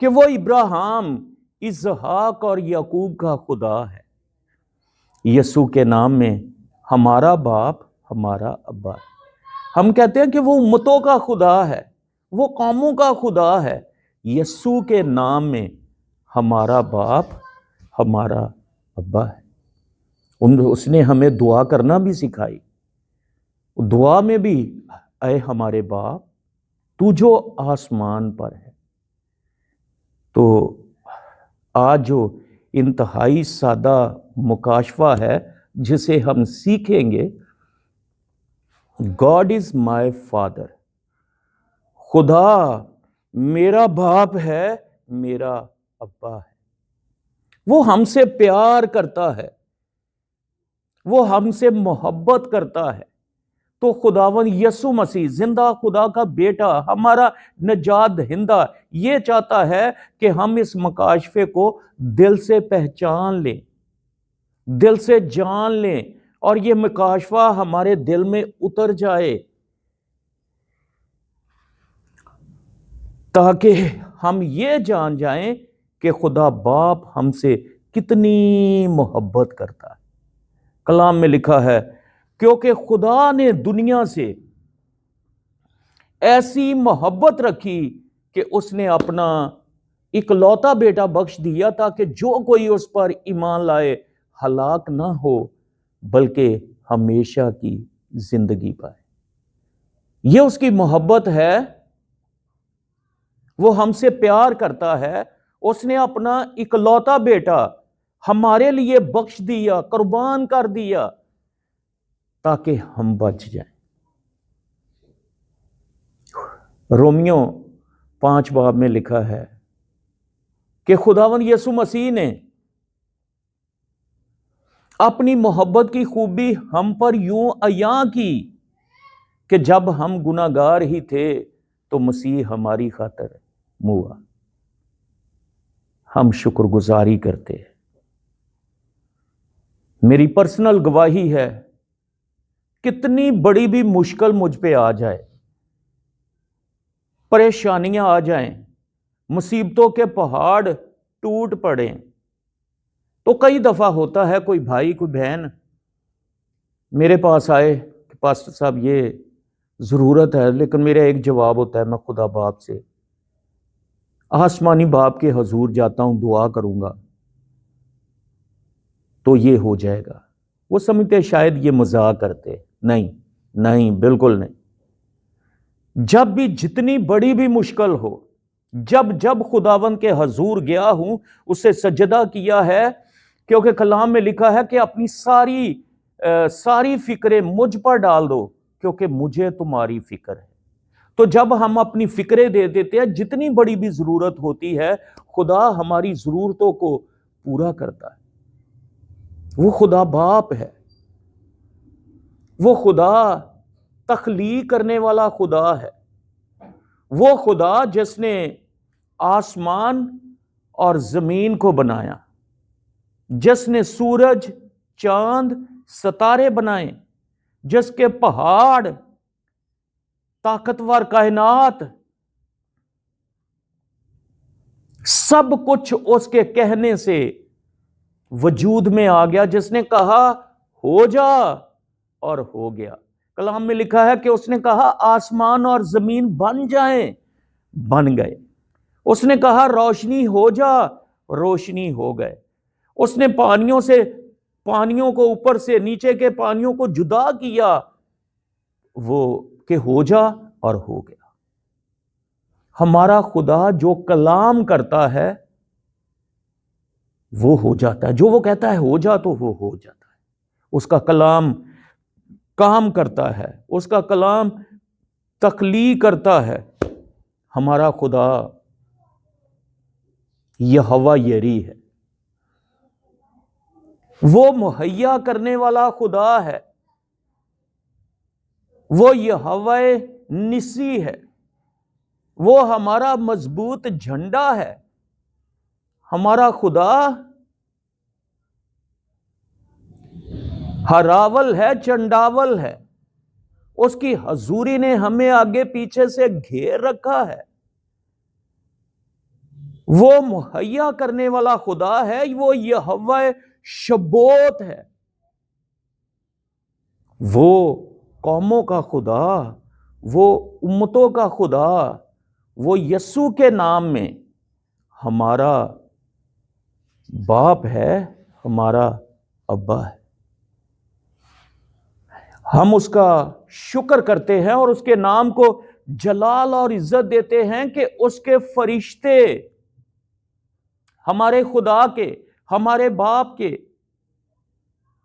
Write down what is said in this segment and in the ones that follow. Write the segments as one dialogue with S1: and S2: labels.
S1: کہ وہ ابراہیم، اسحاق اور یعقوب کا خدا ہے۔ یسوع کے نام میں ہمارا باپ ہمارا ابا ہے۔ ہم کہتے ہیں کہ وہ امتوں کا خدا ہے، وہ قوموں کا خدا ہے۔ یسوع کے نام میں ہمارا باپ ہمارا ابا ہے۔ اس نے ہمیں دعا کرنا بھی سکھائی۔ دعا میں بھی، اے ہمارے باپ تو جو آسمان پر ہے۔ تو آج جو انتہائی سادہ مکاشفہ ہے جسے ہم سیکھیں گے، God is my father، خدا میرا باپ ہے، میرا ابا ہے۔ وہ ہم سے پیار کرتا ہے، وہ ہم سے محبت کرتا ہے۔ تو خداوند یسوع مسیح، زندہ خدا کا بیٹا، ہمارا نجات دہندہ، یہ چاہتا ہے کہ ہم اس مکاشفے کو دل سے پہچان لیں، دل سے جان لیں، اور یہ مکاشفہ ہمارے دل میں اتر جائے، تاکہ ہم یہ جان جائیں کہ خدا باپ ہم سے کتنی محبت کرتا ہے۔ کلام میں لکھا ہے، کیونکہ خدا نے دنیا سے ایسی محبت رکھی کہ اس نے اپنا اکلوتا بیٹا بخش دیا، تاکہ جو کوئی اس پر ایمان لائے ہلاک نہ ہو بلکہ ہمیشہ کی زندگی پائے۔ یہ اس کی محبت ہے، وہ ہم سے پیار کرتا ہے۔ اس نے اپنا اکلوتا بیٹا ہمارے لیے بخش دیا، قربان کر دیا، تاکہ ہم بچ جائیں۔ رومیو 5 باب میں لکھا ہے کہ خداوند یسوع مسیح نے اپنی محبت کی خوبی ہم پر یوں عیاں کی کہ جب ہم گناہ گار ہی تھے تو مسیح ہماری خاطر موا۔ ہم شکر گزاری کرتے ہیں۔ میری پرسنل گواہی ہے، کتنی بڑی بھی مشکل مجھ پہ آ جائے، پریشانیاں آ جائیں، مصیبتوں کے پہاڑ ٹوٹ پڑیں، تو کئی دفعہ ہوتا ہے کوئی بھائی کوئی بہن میرے پاس آئے کہ پاسٹر صاحب یہ ضرورت ہے، لیکن میرا ایک جواب ہوتا ہے، میں خدا باپ سے، آسمانی باپ کے حضور جاتا ہوں، دعا کروں گا تو یہ ہو جائے گا۔ وہ سمجھتے شاید یہ مذاق کرتے، نہیں، بالکل نہیں۔ جب بھی جتنی بڑی بھی مشکل ہو، جب خداوند کے حضور گیا ہوں، اسے سجدہ کیا ہے، کیونکہ کلام میں لکھا ہے کہ اپنی ساری فکریں مجھ پر ڈال دو، کیونکہ مجھے تمہاری فکر ہے۔ تو جب ہم اپنی فکریں دے دیتے ہیں، جتنی بڑی بھی ضرورت ہوتی ہے، خدا ہماری ضرورتوں کو پورا کرتا ہے۔ وہ خدا باپ ہے، وہ خدا تخلیق کرنے والا خدا ہے، وہ خدا جس نے آسمان اور زمین کو بنایا، جس نے سورج، چاند، ستارے بنائے، جس کے پہاڑ، طاقتور کائنات، سب کچھ اس کے کہنے سے وجود میں آ گیا، جس نے کہا ہو جا اور ہو گیا۔ کلام میں لکھا ہے کہ اس نے کہا آسمان اور زمین بن جائیں، بن گئے۔ اس نے کہا روشنی ہو جا، روشنی ہو گئے۔ اس نے پانیوں کو اوپر سے نیچے کے پانیوں کو جدا کیا، وہ کہ ہو جا اور ہو گیا۔ ہمارا خدا جو کلام کرتا ہے وہ ہو جاتا ہے، جو وہ کہتا ہے ہو جا تو وہ ہو جاتا ہے۔ اس کا کلام کام کرتا ہے، اس کا کلام تخلیق کرتا ہے۔ ہمارا خدا یہوہ یری ہے، وہ مہیا کرنے والا خدا ہے، وہ یہوہ نسی ہے، وہ ہمارا مضبوط جھنڈا ہے۔ ہمارا خدا ہراول ہے، چنڈاول ہے، اس کی حضوری نے ہمیں آگے پیچھے سے گھیر رکھا ہے۔ وہ مہیا کرنے والا خدا ہے، وہ یہوہ شبوت ہے، وہ قوموں کا خدا، وہ امتوں کا خدا، وہ یسوع کے نام میں ہمارا باپ ہے، ہمارا ابا ہے۔ ہم اس کا شکر کرتے ہیں اور اس کے نام کو جلال اور عزت دیتے ہیں کہ اس کے فرشتے ہمارے خدا کے، ہمارے باپ کے،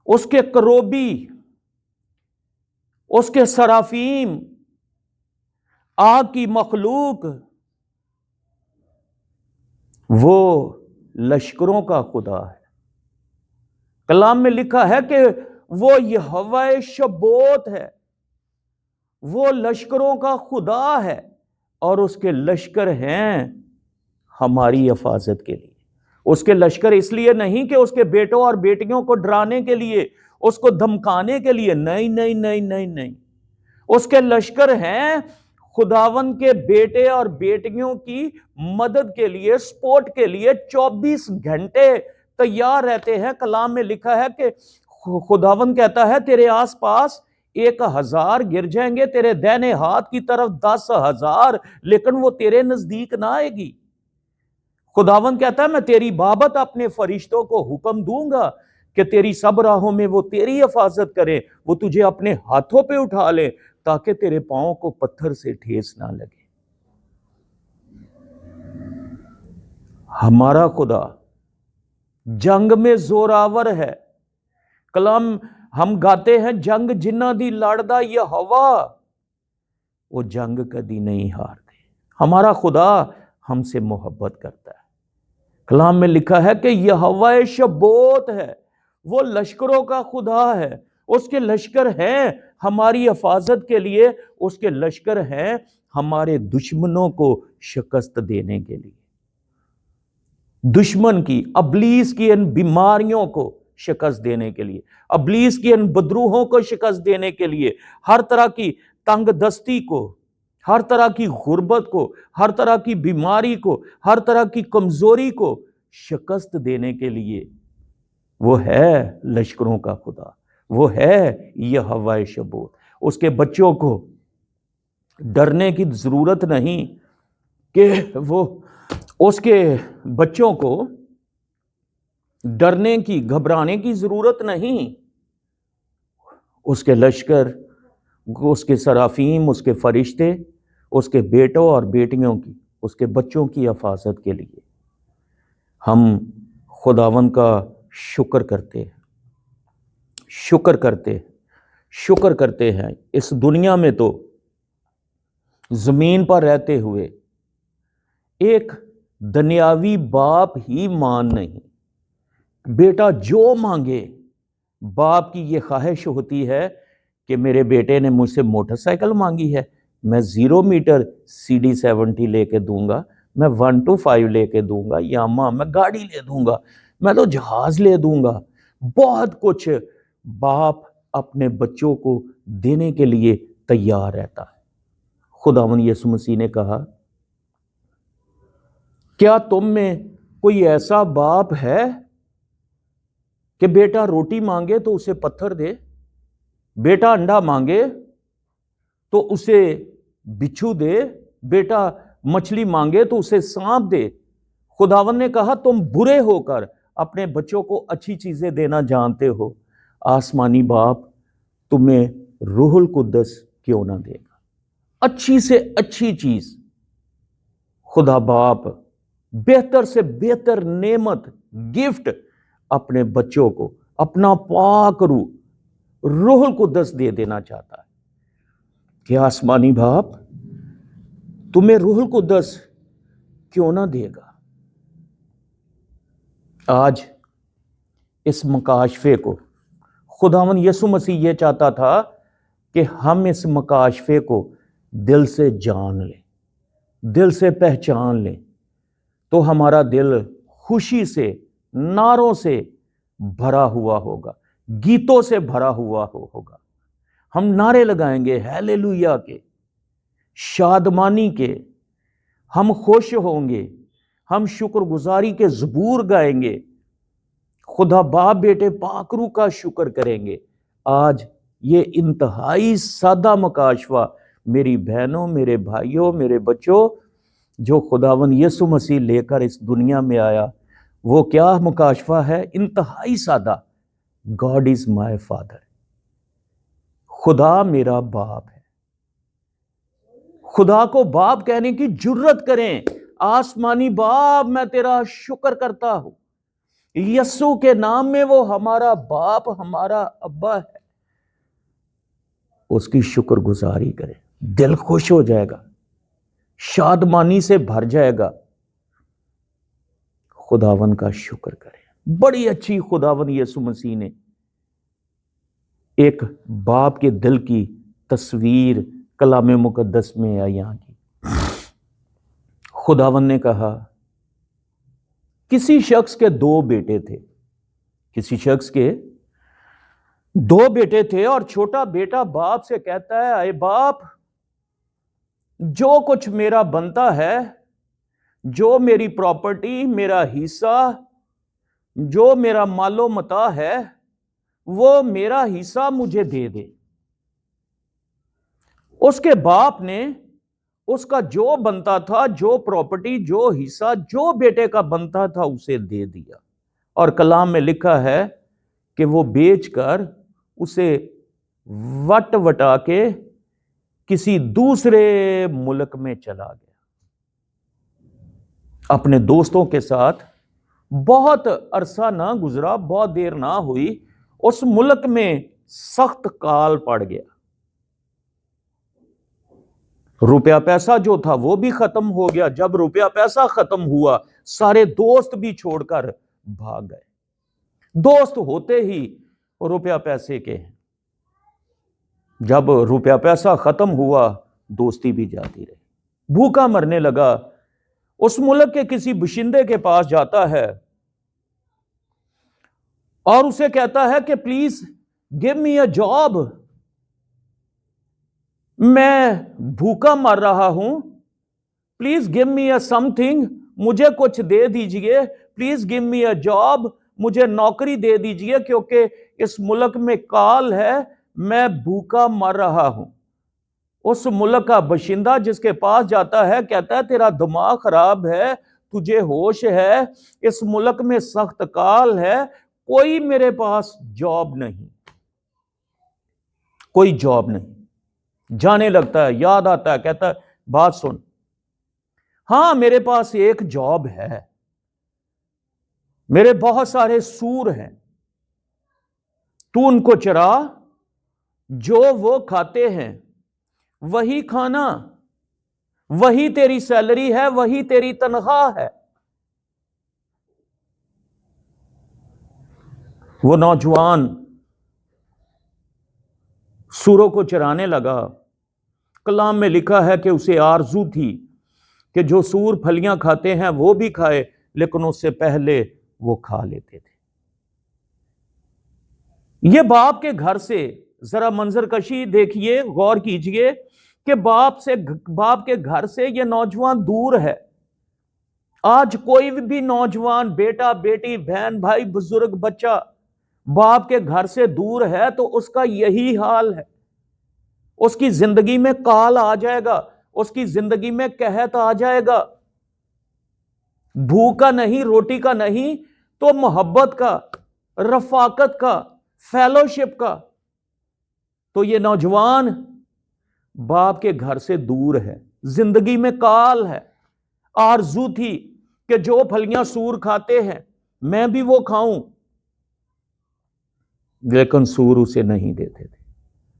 S1: اس کے کروبی، اس کے سرافیم، آگ کی مخلوق، وہ لشکروں کا خدا ہے۔ کلام میں لکھا ہے کہ وہ یہوہ شبوت ہے، وہ لشکروں کا خدا ہے، اور اس کے لشکر ہیں ہماری حفاظت کے لیے۔ اس کے لشکر اس لیے نہیں کہ اس کے بیٹوں اور بیٹیوں کو ڈرانے کے لیے، اس کو دھمکانے کے لیے، نہیں نہیں نہیں نہیں نہیں، اس کے لشکر ہیں خداون کے بیٹے اور بیٹیوں کی مدد کے لیے، سپورٹ کے لیے 24 گھنٹے تیار رہتے ہیں۔ کلام میں لکھا ہے کہ خداون کہتا ہے تیرے آس پاس 1000 گر جائیں گے، تیرے دائنے ہاتھ کی طرف 10,000، لیکن وہ تیرے نزدیک نہ آئے گی۔ خداون کہتا ہے میں تیری بابت اپنے فرشتوں کو حکم دوں گا کہ تیری سب راہوں میں وہ تیری حفاظت کریں، وہ تجھے اپنے ہاتھوں پہ اٹھا لے تاکہ تیرے پاؤں کو پتھر سے ٹھیس نہ لگے۔ ہمارا خدا جنگ میں زوراور ہے۔ کلام ہم گاتے ہیں جنگ جنہ دی لڑدا یہوہ، وہ جنگ کدی نہیں ہارتے۔ ہمارا خدا ہم سے محبت کرتا ہے۔ کلام میں لکھا ہے کہ یہوہ شبوت ہے، وہ لشکروں کا خدا ہے، اس کے لشکر ہیں ہماری حفاظت کے لیے، اس کے لشکر ہیں ہمارے دشمنوں کو شکست دینے کے لیے، دشمن کی، ابلیس کی ان بیماریوں کو شکست دینے کے لیے، ابلیس کی ان بدروہوں کو شکست دینے کے لیے، ہر طرح کی تنگ دستی کو، ہر طرح کی غربت کو، ہر طرح کی بیماری کو، ہر طرح کی کمزوری کو شکست دینے کے لیے وہ ہے لشکروں کا خدا، وہ ہے یہوہ شبوت۔ اس کے بچوں کو ڈرنے کی ضرورت نہیں کہ وہ اس کے بچوں کو ڈرنے کی، گھبرانے کی ضرورت نہیں۔ اس کے لشکر، اس کے سرافیم، اس کے فرشتے اس کے بیٹوں اور بیٹیوں کی، اس کے بچوں کی حفاظت کے لیے ہم خداوند کا شکر کرتے ہیں، شکر کرتے ہیں، شکر کرتے ہیں۔ اس دنیا میں تو زمین پر رہتے ہوئے ایک دنیاوی باپ ہی مان نہیں، بیٹا جو مانگے، باپ کی یہ خواہش ہوتی ہے کہ میرے بیٹے نے مجھ سے موٹر سائیکل مانگی ہے، میں 0 میٹر CD70 لے کے دوں گا، میں 125 لے کے دوں گا، یا ماں میں گاڑی لے دوں گا، میں تو جہاز لے دوں گا۔ بہت کچھ باپ اپنے بچوں کو دینے کے لیے تیار رہتا ہے۔ خداوند یسوع مسیح نے کہا کیا تم میں کوئی ایسا باپ ہے کہ بیٹا روٹی مانگے تو اسے پتھر دے، بیٹا انڈا مانگے تو اسے بچھو دے، بیٹا مچھلی مانگے تو اسے سانپ دے؟ خداوند نے کہا تم برے ہو کر اپنے بچوں کو اچھی چیزیں دینا جانتے ہو، آسمانی باپ تمہیں روح القدس کیوں نہ دے گا؟ اچھی سے اچھی چیز خدا باپ بہتر سے بہتر نعمت، گفٹ اپنے بچوں کو اپنا پاک روح القدس دے دینا چاہتا ہے۔ کہ آسمانی باپ تمہیں روح القدس کیوں نہ دے گا؟ آج اس مکاشفے کو خداوند یسوع مسیح یہ چاہتا تھا کہ ہم اس مکاشفے کو دل سے جان لیں، دل سے پہچان لیں، تو ہمارا دل خوشی سے، نعروں سے بھرا ہوا ہوگا، گیتوں سے بھرا ہوا ہوگا۔ ہم نعرے لگائیں گے ہیلیلویا کے، شادمانی کے، ہم خوش ہوں گے، ہم شکر گزاری کے زبور گائیں گے، خدا باپ بیٹے پاک روح کا شکر کریں گے۔ آج یہ انتہائی سادہ مکاشفہ میری بہنوں، میرے بھائیوں، میرے بچوں، جو خداوند یسوع مسیح لے کر اس دنیا میں آیا، وہ کیا مکاشفہ ہے؟ انتہائی سادہ۔ گاڈ از مائی فادر، خدا میرا باپ ہے۔ خدا کو باپ کہنے کی جرت کریں، آسمانی باپ میں تیرا شکر کرتا ہوں۔ یسوع کے نام میں وہ ہمارا باپ، ہمارا ابا ہے، اس کی شکر گزاری کریں، دل خوش ہو جائے گا، شادمانی سے بھر جائے گا۔ خداون کا شکر کریں۔ بڑی اچھی خداون یسوع مسیح نے ایک باپ کے دل کی تصویر کلام مقدس میں یہاں کی۔ خداون نے کہا کسی شخص کے 2 بیٹے تھے، کسی شخص کے 2 بیٹے تھے، اور چھوٹا بیٹا باپ سے کہتا ہے، اے باپ، جو کچھ میرا بنتا ہے، جو میری پراپرٹی، میرا حصہ، جو میرا مال و متاع ہے، وہ میرا حصہ مجھے دے دے۔ اس کے باپ نے اس کا جو بنتا تھا، جو پراپرٹی، جو حصہ، جو بیٹے کا بنتا تھا، اسے دے دیا۔ اور کلام میں لکھا ہے کہ وہ بیچ کر اسے وٹ وٹا کے کسی دوسرے ملک میں چلا گیا، اپنے دوستوں کے ساتھ۔ بہت عرصہ نہ گزرا، بہت دیر نہ ہوئی، اس ملک میں سخت کال پڑ گیا، روپیہ پیسہ جو تھا وہ بھی ختم ہو گیا۔ جب روپیہ پیسہ ختم ہوا، سارے دوست بھی چھوڑ کر بھاگ گئے۔ دوست ہوتے ہی روپیہ پیسے کے ہیں، جب روپیہ پیسہ ختم ہوا، دوستی بھی جاتی رہی۔ بھوکا مرنے لگا، اس ملک کے کسی باشندے کے پاس جاتا ہے اور اسے کہتا ہے کہ please give me a job, میں بھوکا مر رہا ہوں، please give me a some thing, مجھے کچھ دے دیجئے، please give me a job, مجھے نوکری دے دیجئے، کیونکہ اس ملک میں کال ہے، میں بھوکا مر رہا ہوں۔ اس ملک کا باشندہ جس کے پاس جاتا ہے کہتا ہے تیرا دماغ خراب ہے، تجھے ہوش ہے، اس ملک میں سخت کال ہے، کوئی میرے پاس جاب نہیں، کوئی جاب نہیں۔ جانے لگتا ہے، یاد آتا ہے، کہتا ہے بات سن، ہاں میرے پاس ایک جاب ہے، میرے بہت سارے سور ہیں، تو ان کو چرا، جو وہ کھاتے ہیں وہی کھانا، وہی تیری سیلری ہے، وہی تیری تنخواہ ہے۔ وہ نوجوان سوروں کو چرانے لگا۔ کلام میں لکھا ہے کہ اسے آرزو تھی کہ جو سور پھلیاں کھاتے ہیں وہ بھی کھائے، لیکن اس سے پہلے وہ کھا لیتے تھے۔ یہ باپ کے گھر سے ذرا منظر کشی دیکھیے، غور کیجئے کہ باپ کے گھر سے یہ نوجوان دور ہے۔ آج کوئی بھی نوجوان، بیٹا بیٹی، بہن بھائی، بزرگ، بچہ باپ کے گھر سے دور ہے تو اس کا یہی حال ہے۔ اس کی زندگی میں کال آ جائے گا، اس کی زندگی میں قحط آ جائے گا، بھوک کا نہیں، روٹی کا نہیں، تو محبت کا، رفاقت کا، فیلوشپ کا۔ تو یہ نوجوان باپ کے گھر سے دور ہے، زندگی میں کال ہے، آرزو تھی کہ جو پھلیاں سور کھاتے ہیں میں بھی وہ کھاؤں، لیکن سور اسے نہیں دیتے تھے۔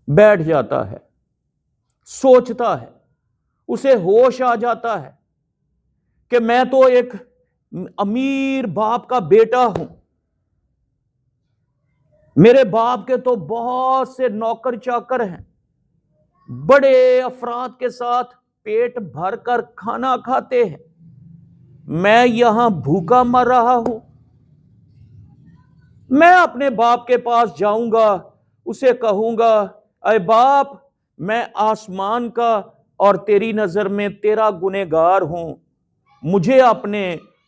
S1: بیٹھ جاتا ہے، سوچتا ہے، اسے ہوش آ جاتا ہے کہ میں تو ایک امیر باپ کا بیٹا ہوں، میرے باپ کے تو بہت سے نوکر چاکر ہیں، بڑے افراد کے ساتھ پیٹ بھر کر کھانا کھاتے ہیں، میں یہاں بھوکا مر رہا ہوں۔ میں اپنے باپ کے پاس جاؤں گا، اسے کہوں گا اے باپ، میں آسمان کا اور تیری نظر میں تیرا گنہگار ہوں، مجھے اپنے